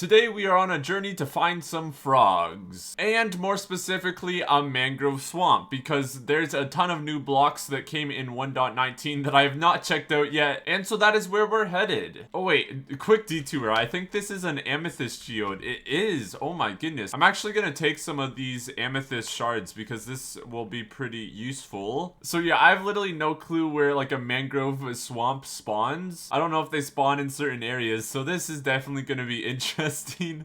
Today we are on a journey to find some frogs, and more specifically a mangrove swamp, because there's a ton of new blocks that came in 1.19 that I have not checked out yet, and so that is where we're headed. Oh wait, quick detour, I think this is an amethyst geode. It is, oh my goodness. I'm actually gonna take some of these amethyst shards because this will be pretty useful. So yeah, I have literally no clue where like a mangrove swamp spawns. I don't know if they spawn in certain areas, so this is definitely gonna be interesting.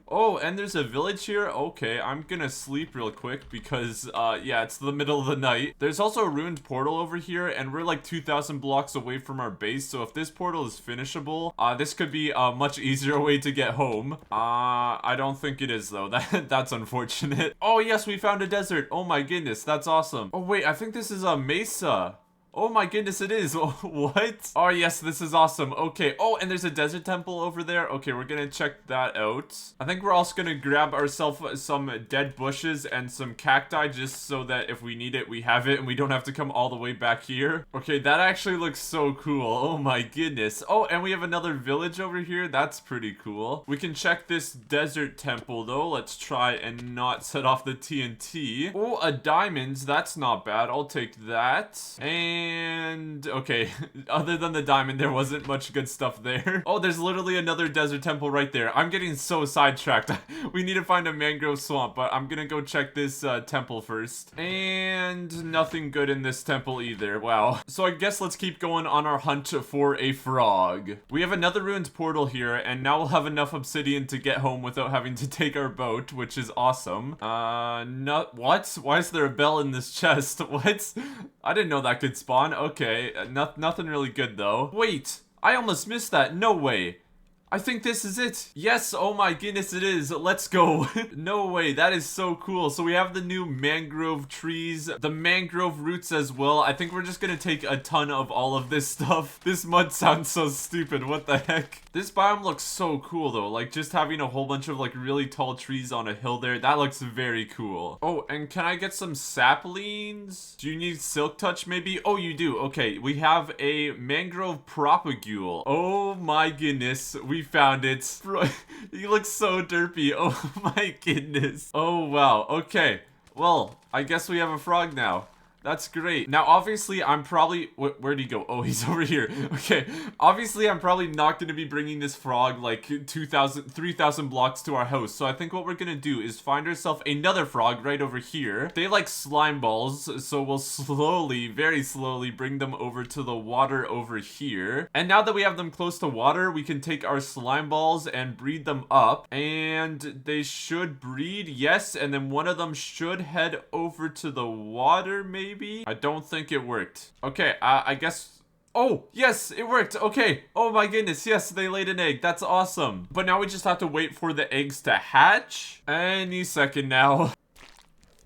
Oh, and there's a village here. Okay, I'm gonna sleep real quick because yeah, it's the middle of the night. There's also a ruined portal over here, and we're like 2,000 blocks away from our base, so if this portal is finishable, this could be a much easier way to get home. I don't think it is though. That's unfortunate. Oh yes, we found a desert. Oh my goodness, that's awesome. Oh wait, I think this is a mesa. Oh my goodness, it is. What? Oh yes, this is awesome. Okay. Oh, and there's a desert temple over there. Okay, we're gonna check that out. I think we're also gonna grab ourselves some dead bushes and some cacti just so that if we need it, we have it and we don't have to come all the way back here. Okay, that actually looks so cool. Oh my goodness. Oh, and we have another village over here. That's pretty cool. We can check this desert temple though. Let's try and not set off the TNT. Oh, a diamond. That's not bad. I'll take that. And okay, other than the diamond, there wasn't much good stuff there. Oh, there's literally another desert temple right there. I'm getting so sidetracked. We need to find a mangrove swamp, but I'm gonna go check this temple first. And nothing good in this temple either. Wow. So I guess let's keep going on our hunt for a frog. We have another ruined portal here, and now we'll have enough obsidian to get home without having to take our boat, which is awesome. What? Why is there a bell in this chest? What? I didn't know that could spawn. Okay, nothing really good though. Wait, I almost missed that. No way. I think this is it. Yes, oh my goodness, it is. Let's go. No way, that is so cool. So we have the new mangrove trees, the mangrove roots as well. I think we're just gonna take a ton of all of this stuff. This mud sounds so stupid, what the heck? This biome looks so cool though, like just having a whole bunch of like really tall trees on a hill there. That looks very cool. Oh, and can I get some saplings? Do you need silk touch maybe? Oh, you do. Okay, we have a mangrove propagule. Oh my goodness, we found it. He looks so derpy. Oh my goodness. Oh wow. Okay. Well, I guess we have a frog now. That's great. Now, obviously, I'm probably... Where'd he go? Oh, he's over here. Okay. Obviously, I'm probably not going to be bringing this frog, like, 3,000 blocks to our house. So I think what we're going to do is find ourselves another frog right over here. They like slime balls, so we'll slowly, very slowly, bring them over to the water over here. And now that we have them close to water, we can take our slime balls and breed them up. And they should breed, yes. And then one of them should head over to the water, maybe? I don't think it worked. Okay, I guess... Oh, yes, it worked. Okay. Oh my goodness. Yes, they laid an egg. That's awesome. But now we just have to wait for the eggs to hatch. Any second now.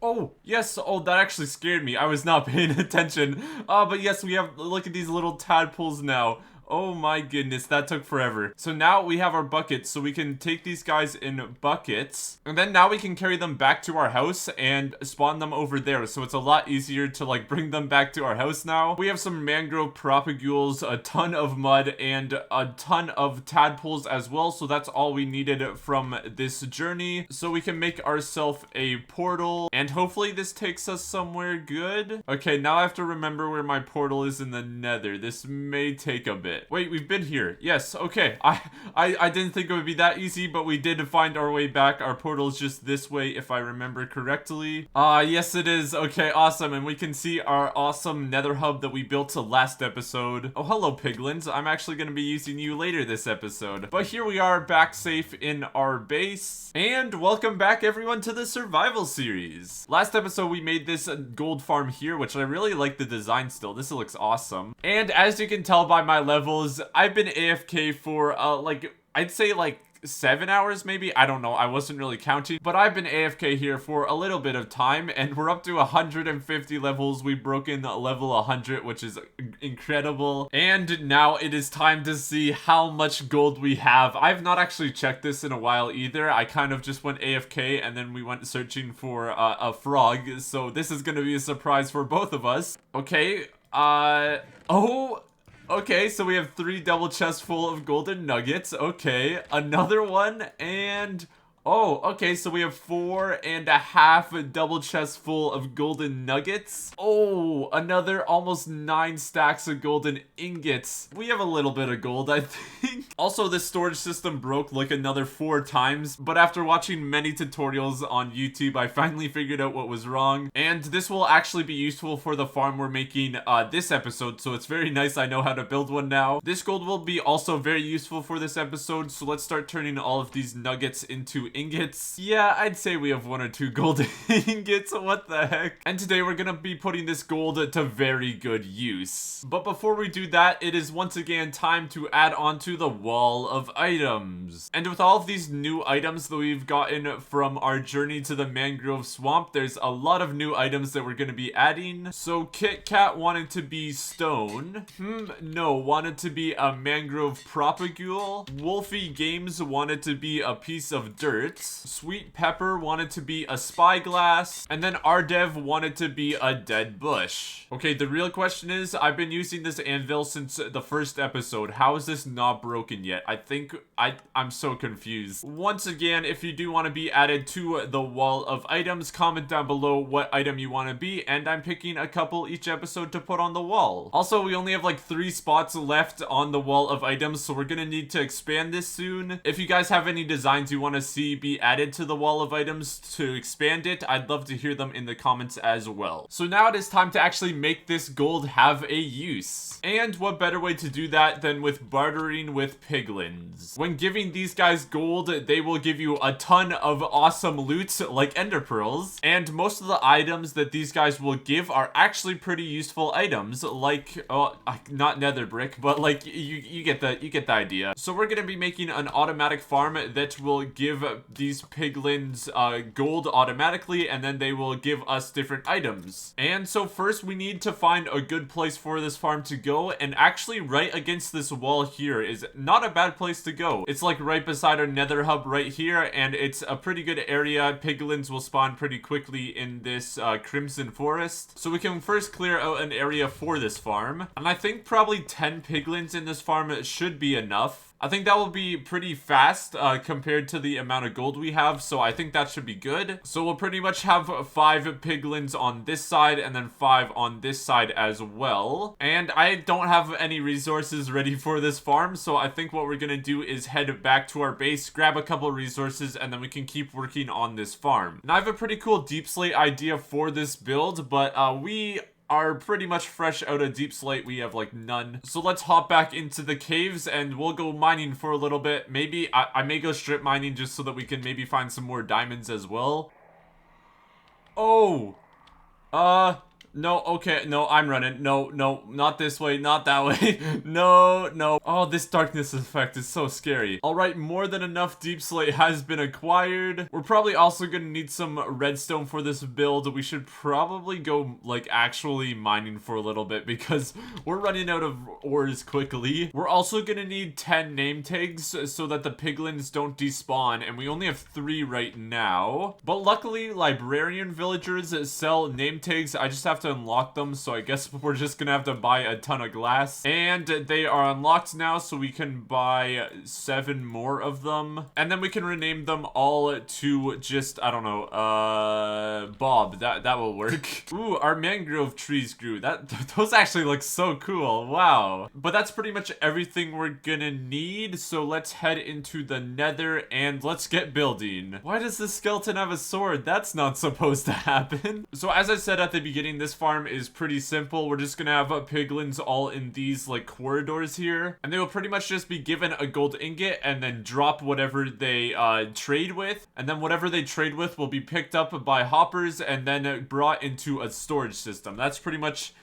Oh, yes. Oh, that actually scared me. I was not paying attention. But yes, we have... Look at these little tadpoles now. Oh my goodness, that took forever. So now we have our buckets, so we can take these guys in buckets. And then now we can carry them back to our house and spawn them over there. So it's a lot easier to like bring them back to our house now. We have some mangrove propagules, a ton of mud, and a ton of tadpoles as well. So that's all we needed from this journey. So we can make ourselves a portal. And hopefully this takes us somewhere good. Okay, now I have to remember where my portal is in the nether. This may take a bit. Wait, we've been here. Yes, okay. I didn't think it would be that easy, but we did find our way back. Our portal is just this way, if I remember correctly. Yes it is. Okay, awesome. And we can see our awesome nether hub that we built last episode. Oh, hello, Piglins. I'm actually going to be using you later this episode. But here we are, back safe in our base. And welcome back, everyone, to the survival series. Last episode, we made this gold farm here, which I really like the design still. This looks awesome. And as you can tell by my level, I've been AFK for like I'd say like 7 hours maybe. I don't know, I wasn't really counting, but I've been AFK here for a little bit of time, and we're up to 150 levels. We've broken level 100, which is incredible, and now it is time to see how much gold we have. I've not actually checked this in a while either. I kind of just went AFK and then we went searching for a frog, so this is gonna be a surprise for both of us. Okay, oh, Okay, so we have 3 double chests full of golden nuggets. Okay, another one, and... Oh, okay, so we have 4.5 double chests full of golden nuggets. Oh, another almost 9 stacks of golden ingots. We have a little bit of gold, I think. Also, this storage system broke like another 4 times, but after watching many tutorials on YouTube, I finally figured out what was wrong. And this will actually be useful for the farm we're making this episode, so it's very nice I know how to build one now. This gold will be also very useful for this episode, so let's start turning all of these nuggets into ingots. Yeah, I'd say we have 1 or 2 gold ingots, what the heck. And today we're gonna be putting this gold to very good use. But before we do that, it is once again time to add on to the wall of items. And with all of these new items that we've gotten from our journey to the mangrove swamp, there's a lot of new items that we're gonna be adding. So Kit Kat wanted to be stone. No, wanted to be a mangrove propagule. Wolfie Games wanted to be a piece of dirt. Sweet Pepper wanted to be a spyglass, and then Ardev wanted to be a dead bush. Okay, the real question is, I've been using this anvil since the first episode. How is this not broken yet? I'm so confused. Once again, if you do want to be added to the wall of items, comment down below what item you want to be, and I'm picking a couple each episode to put on the wall. Also, we only have like 3 spots left on the wall of items, so we're gonna need to expand this soon. If you guys have any designs you want to see be added to the wall of items to expand it, I'd love to hear them in the comments as well. So now it is time to actually make this gold have a use. And what better way to do that than with bartering with piglins. When giving these guys gold, they will give you a ton of awesome loot like ender pearls, and most of the items that these guys will give are actually pretty useful items, like not nether brick, but like you get the idea. So we're gonna be making an automatic farm that will give these piglins gold automatically, and then they will give us different items. And so first we need to find a good place for this farm to go, and actually right against this wall here is not a bad place to go. It's like right beside our nether hub right here, and it's a pretty good area. Piglins will spawn pretty quickly in this crimson forest. So we can first clear out an area for this farm, and I think probably 10 piglins in this farm should be enough. I think that will be pretty fast compared to the amount of gold we have, so I think that should be good. So we'll pretty much have 5 piglins on this side and then 5 on this side as well. And I don't have any resources ready for this farm, so I think what we're gonna do is head back to our base, grab a couple resources, and then we can keep working on this farm. Now I have a pretty cool deep slate idea for this build, but we are pretty much fresh out of deep slate. We have like none. So let's hop back into the caves and we'll go mining for a little bit. Maybe I may go strip mining just so that we can maybe find some more diamonds as well. Oh, no, okay, no, I'm running. No, not this way, not that way. No. Oh, this darkness effect is so scary. All right, more than enough deep slate has been acquired. We're probably also gonna need some redstone for this build. We should probably go, like, actually mining for a little bit because we're running out of ores quickly. We're also gonna need 10 name tags so that the piglins don't despawn, and we only have 3 right now. But luckily, librarian villagers sell name tags. I just have to unlock them, so I guess we're just gonna have to buy a ton of glass. And they are unlocked now, so we can buy 7 more of them. And then we can rename them all to just, I don't know, Bob. That will work. Ooh, our mangrove trees grew. Those actually look so cool. Wow. But that's pretty much everything we're gonna need, so let's head into the nether and let's get building. Why does this skeleton have a sword? That's not supposed to happen. So as I said at the beginning, this farm is pretty simple. We're just gonna have piglins all in these like corridors here, and they will pretty much just be given a gold ingot and then drop whatever they trade with, and then whatever they trade with will be picked up by hoppers and then brought into a storage system. That's pretty much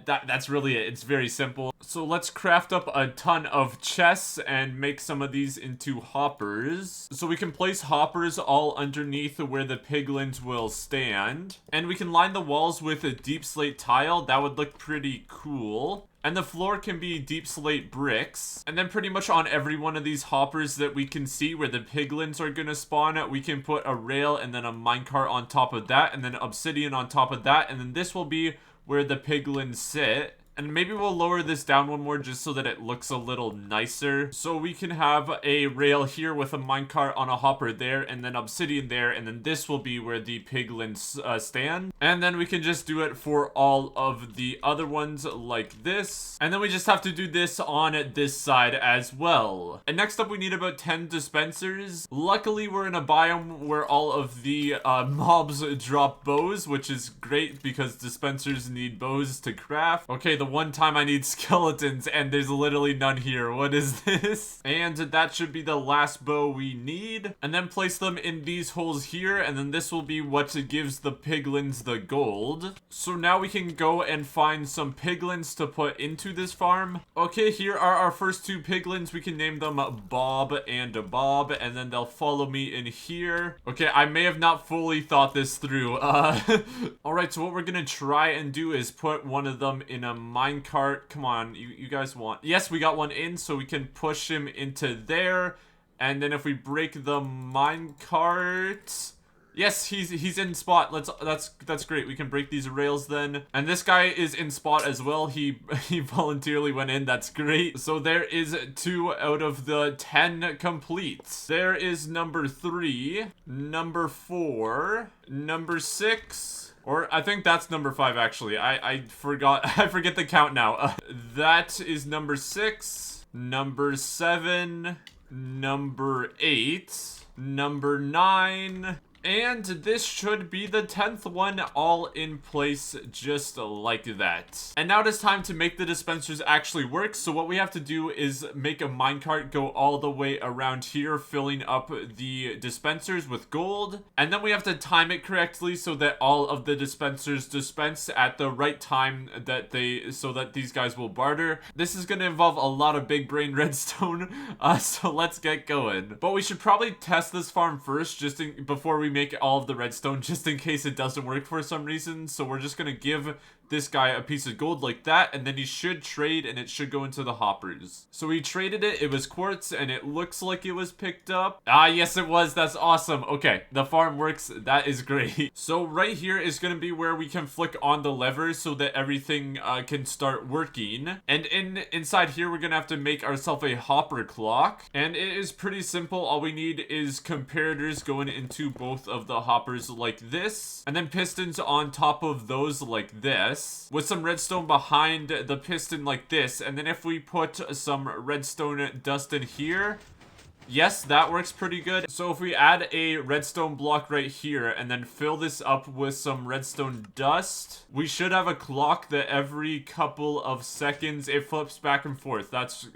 that's really it. It's very simple. So let's craft up a ton of chests and make some of these into hoppers. So we can place hoppers all underneath where the piglins will stand. And we can line the walls with a deep slate tile. That would look pretty cool. And the floor can be deep slate bricks. And then pretty much on every one of these hoppers that we can see where the piglins are gonna spawn, we can put a rail and then a minecart on top of that, and then obsidian on top of that, and then this will be where the piglins sit. And maybe we'll lower this down one more just so that it looks a little nicer. So we can have a rail here with a minecart on a hopper there, and then obsidian there, and then this will be where the piglins stand. And then we can just do it for all of the other ones like this. And then we just have to do this on this side as well. And next up we need about 10 dispensers. Luckily we're in a biome where all of the mobs drop bows, which is great because dispensers need bows to craft. Okay, the one time I need skeletons and there's literally none here. What is this? And that should be the last bow we need. And then place them in these holes here, and then this will be what gives the piglins the gold. So now we can go and find some piglins to put into this farm. Okay, here are our first two piglins. We can name them Bob and Bob, and then they'll follow me in here. Okay, I may have not fully thought this through. Alright, so what we're gonna try and do is put one of them in a minecart. Come on, you guys want... Yes, we got one in, so we can push him into there. And then if we break the minecart... Yes, he's in spot. That's great. We can break these rails then. And this guy is in spot as well. He voluntarily went in. That's great. So there is 2 out of the 10 complete. There is number 3, number 4, number 6. Or I think that's number 5 actually. I forgot. I forget the count now. That is number 6, number 7, number 8, number 9. And this should be the 10th one, all in place just like that. And now it is time to make the dispensers actually work. So what we have to do is make a minecart go all the way around here, filling up the dispensers with gold. And then we have to time it correctly so that all of the dispensers dispense at the right time so that these guys will barter. This is going to involve a lot of big brain redstone, so let's get going. But we should probably test this farm first, before we make all of the redstone, just in case it doesn't work for some reason. So we're just gonna give this guy a piece of gold like that, and then he should trade and it should go into the hoppers. So we traded it. It was quartz and it looks like it was picked up. Ah, yes it was. That's awesome. Okay, the farm works. That is great. So right here is gonna be where we can flick on the levers so that everything can start working. And inside here we're gonna have to make ourselves a hopper clock, and it is pretty simple. All we need is comparators going into both of the hoppers like this, and then pistons on top of those like this, with some redstone behind the piston like this. And then if we put some redstone dust in here, yes, that works pretty good. So if we add a redstone block right here and then fill this up with some redstone dust, we should have a clock that every couple of seconds it flips back and forth. That's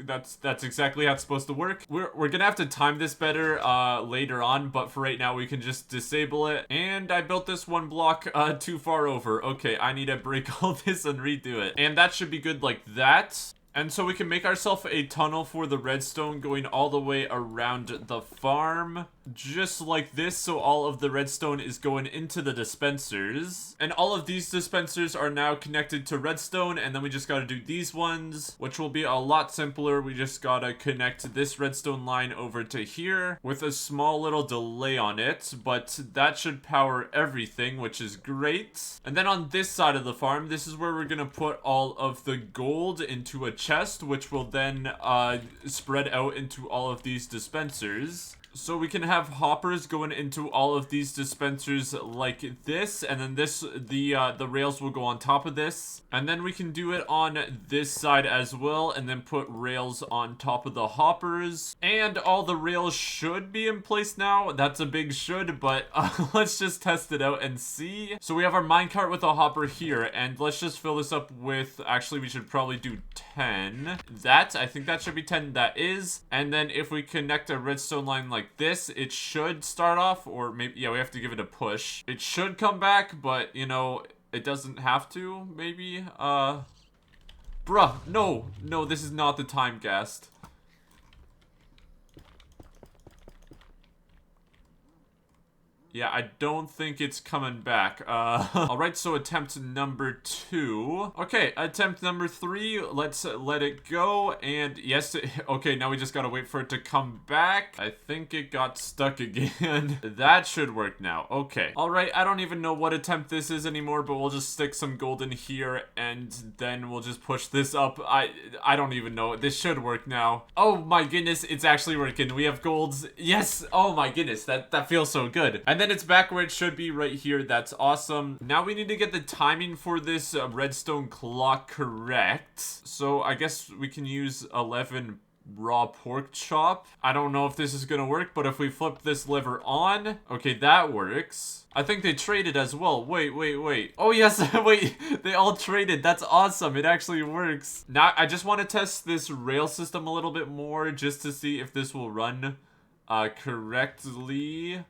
exactly how it's supposed to work. We're gonna have to time this better later on, but for right now we can just disable it. And I built this one block too far over. Okay, I need to break all this and redo it. And that should be good like that. And so we can make ourselves a tunnel for the redstone going all the way around the farm, just like this. So all of the redstone is going into the dispensers, and all of these dispensers are now connected to redstone. And then we just got to do these ones, which will be a lot simpler. We just got to connect this redstone line over to here with a small little delay on it, but that should power everything, which is great. And then on this side of the farm, this is where we're going to put all of the gold into a chest, which will then spread out into all of these dispensers. So we can have hoppers going into all of these dispensers like this, and then the rails will go on top of this. And then we can do it on this side as well, and then put rails on top of the hoppers. And all the rails should be in place now. That's a big should, but let's just test it out and see. So we have our minecart with a hopper here, and let's just fill this up with, actually we should probably do 10. I think that should be 10. That is. And then if we connect a redstone line like this, it should start off, or maybe, yeah, we have to give it a push. It should come back, but you know, it doesn't have to, maybe. Bruh, no, this is not the time, Ghast. Yeah, I don't think it's coming back. Alright, so attempt number 2. Okay, attempt number 3. Let's let it go. And yes, okay, now we just gotta wait for it to come back. I think it got stuck again. That should work now. Okay. Alright, I don't even know what attempt this is anymore, but we'll just stick some gold in here and then we'll just push this up. I don't even know. This should work now. Oh my goodness, it's actually working. We have golds. Yes! Oh my goodness, that feels so good. And then it's back where it should be right here. That's awesome. Now we need to get the timing for this redstone clock correct. So I guess we can use 11 raw pork chop. I don't know if this is gonna work, but if we flip this lever on, okay, that works. I think they traded as well. Wait. Oh yes, wait, they all traded. That's awesome. It actually works. Now I just want to test this rail system a little bit more just to see if this will run correctly.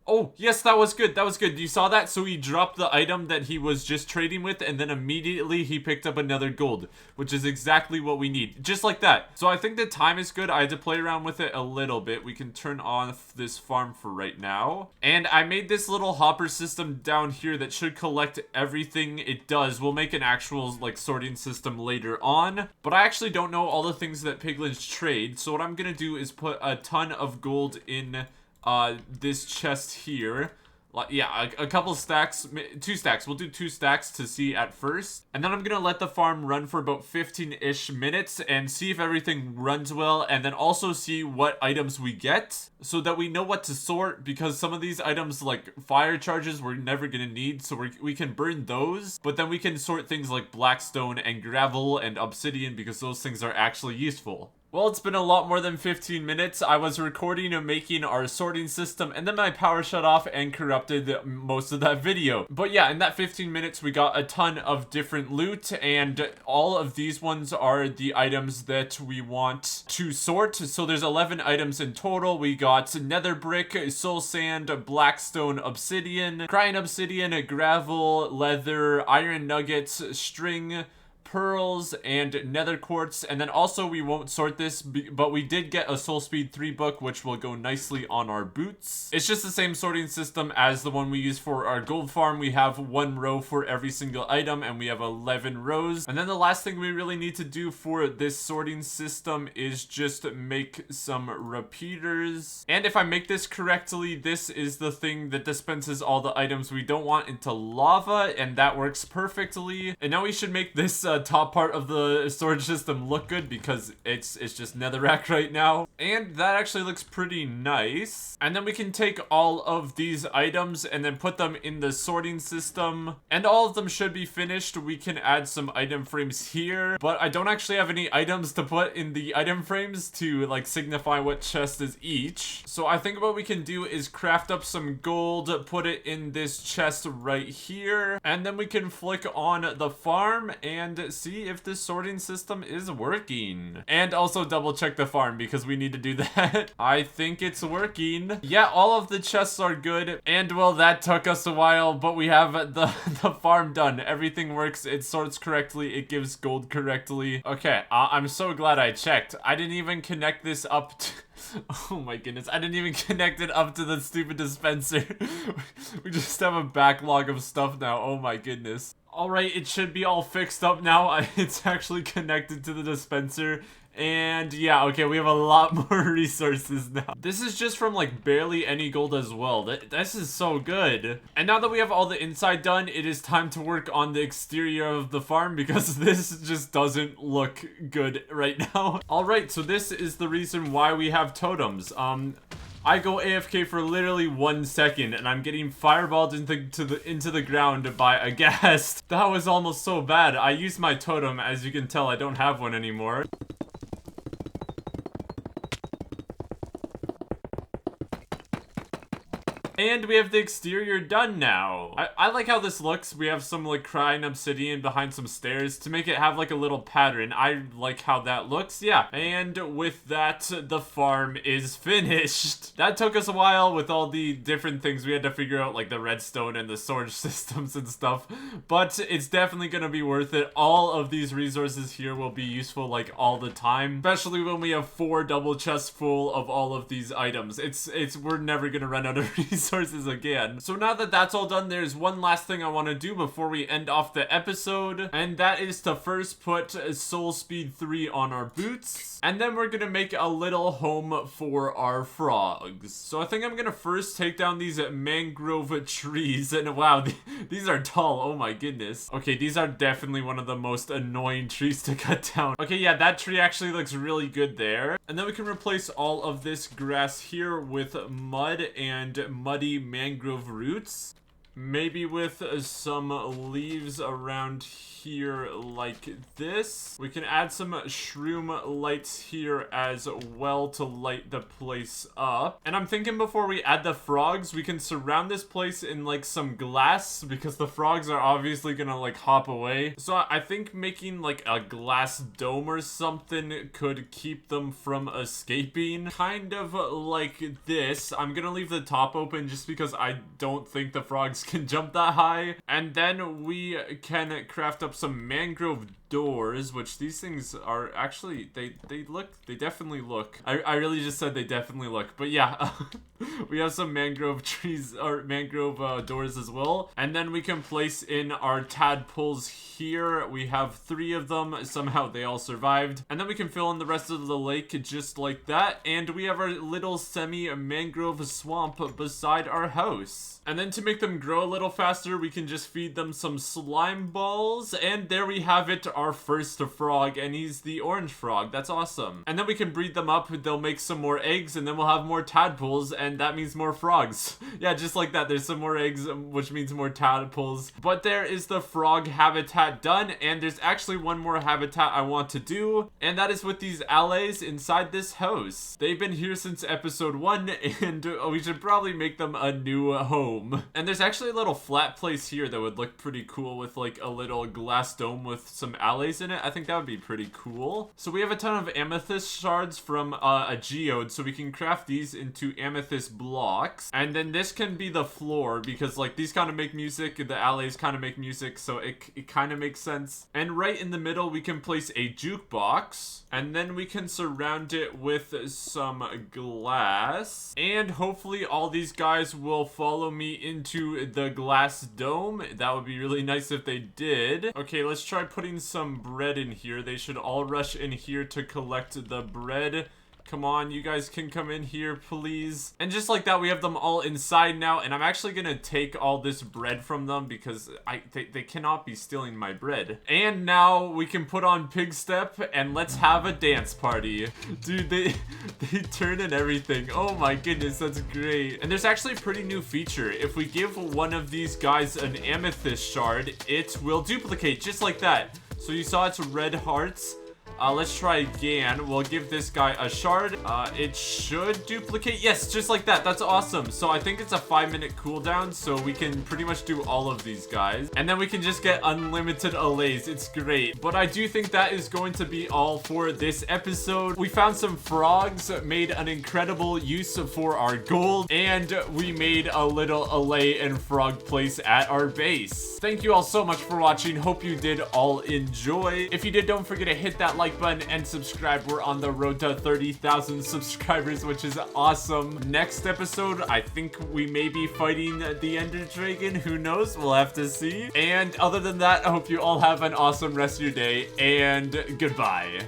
Oh, yes, that was good. That was good. You saw that? So he dropped the item that he was just trading with, and then immediately he picked up another gold, which is exactly what we need. Just like that. So I think the time is good. I had to play around with it a little bit. We can turn off this farm for right now. And I made this little hopper system down here that should collect everything it does. We'll make an actual, like, sorting system later on. But I actually don't know all the things that piglins trade. So what I'm gonna do is put a ton of gold in this chest here. Yeah, a couple stacks, 2 stacks. We'll do 2 stacks to see at first. And then I'm gonna let the farm run for about 15-ish minutes and see if everything runs well, and then also see what items we get so that we know what to sort, because some of these items like fire charges we're never gonna need, so we can burn those, but then we can sort things like blackstone and gravel and obsidian because those things are actually useful. Well, it's been a lot more than 15 minutes. I was recording and making our sorting system, and then my power shut off and corrupted most of that video. But yeah, in that 15 minutes, we got a ton of different loot, and all of these ones are the items that we want to sort. So there's 11 items in total. We got nether brick, soul sand, blackstone, obsidian, crying obsidian, gravel, leather, iron nuggets, string, pearls, and nether quartz. And then also we won't sort this, but we did get a soul speed 3 book, which will go nicely on our boots. It's just the same sorting system as the one we use for our gold farm. We have 1 row for every single item, and we have 11 rows. And then the last thing we really need to do for this sorting system is just make some repeaters. And if I make this correctly, this is the thing that dispenses all the items we don't want into lava, and that works perfectly. And now we should make this top part of the storage system look good, because it's just netherrack right now, and that actually looks pretty nice. And then we can take all of these items and then put them in the sorting system, and all of them should be finished. We can add some item frames here, but I don't actually have any items to put in the item frames to like signify what chest is each. So I think what we can do is craft up some gold, put it in this chest right here, and then we can flick on the farm and see if this sorting system is working. And also double check the farm, because we need to do that. I think it's working. Yeah, all of the chests are good. And well, that took us a while, but we have the farm done. Everything works. It sorts correctly. It gives gold correctly. Okay, I'm so glad I checked. I didn't even connect this up to... Oh my goodness, I didn't even connect it up to the stupid dispenser. We just have a backlog of stuff now. Oh my goodness. Alright, it should be all fixed up now. It's actually connected to the dispenser. And yeah, okay, we have a lot more resources now. This is just from like barely any gold as well. This is so good. And now that we have all the inside done, it is time to work on the exterior of the farm, because this just doesn't look good right now. Alright, so this is the reason why we have totems. I go AFK for literally 1 second, and I'm getting fireballed into the ground by a ghast. That was almost so bad. I used my totem. As you can tell, I don't have one anymore. And we have the exterior done now. I like how this looks. We have some like crying obsidian behind some stairs to make it have like a little pattern. I like how that looks, yeah. And with that, the farm is finished. That took us a while with all the different things we had to figure out, like the redstone and the storage systems and stuff. But it's definitely gonna be worth it. All of these resources here will be useful like all the time, especially when we have 4 double chests full of all of these items. We're never gonna run out of resources again. So now that that's all done, there's one last thing I want to do before we end off the episode, and that is to first put Soul Speed 3 on our boots, and then we're gonna make a little home for our frogs. So I think I'm gonna first take down these mangrove trees, and wow, these are tall, oh my goodness. Okay, these are definitely one of the most annoying trees to cut down. Okay, yeah, that tree actually looks really good there. And then we can replace all of this grass here with mud and muddy mangrove roots. Maybe with some leaves around here like this. We can add some shroom lights here as well to light the place up. And I'm thinking before we add the frogs, we can surround this place in like some glass because the frogs are obviously gonna like hop away. So I think making like a glass dome or something could keep them from escaping. Kind of like this. I'm gonna leave the top open just because I don't think the frogs can jump that high. And then we can craft up some mangrove doors, which these things are actually, they definitely look. I really just said they definitely look, but yeah. We have some mangrove trees or mangrove doors as well. And then we can place in our tadpoles here. We have 3 of them. Somehow they all survived. And then we can fill in the rest of the lake just like that. And we have our little semi-mangrove swamp beside our house. And then to make them grow a little faster, we can just feed them some slime balls. And there we have it, our first frog. And he's the orange frog. That's awesome. And then we can breed them up. They'll make some more eggs. And then we'll have more tadpoles. And that means more frogs. Yeah, just like that. There's some more eggs, which means more tadpoles. But there is the frog habitat done. And there's actually one more habitat I want to do. And that is with these allays inside this house. They've been here since episode 1. And we should probably make them a new home. And there's actually a little flat place here that would look pretty cool with like a little glass dome with some allays in it. I think that would be pretty cool. So we have a ton of amethyst shards from a geode, so we can craft these into amethyst blocks. And then this can be the floor because like these kind of make music, the allays kind of make music, so it kind of makes sense. And right in the middle we can place a jukebox, and then we can surround it with some glass. And hopefully all these guys will follow me into the glass dome. That would be really nice if they did. Okay, let's try putting some bread in here. They should all rush in here to collect the bread. Come on, you guys can come in here, please. And just like that, we have them all inside now. And I'm actually gonna take all this bread from them because they cannot be stealing my bread. And now we can put on pig step and let's have a dance party. Dude, they turn and everything. Oh my goodness, that's great. And there's actually a pretty new feature. If we give one of these guys an amethyst shard, it will duplicate just like that. So you saw it's red hearts. Let's try again. We'll give this guy a shard. It should duplicate. Yes, just like that. That's awesome. So I think it's a 5-minute cooldown, so we can pretty much do all of these guys. And then we can just get unlimited allays. It's great. But I do think that is going to be all for this episode. We found some frogs, made an incredible use for our gold, and we made a little allay and frog place at our base. Thank you all so much for watching. Hope you did all enjoy. If you did, don't forget to hit that like button and subscribe. We're on the road to 30,000 subscribers, which is awesome. Next episode, I think we may be fighting the Ender Dragon. Who knows? We'll have to see. And other than that, I hope you all have an awesome rest of your day, and goodbye.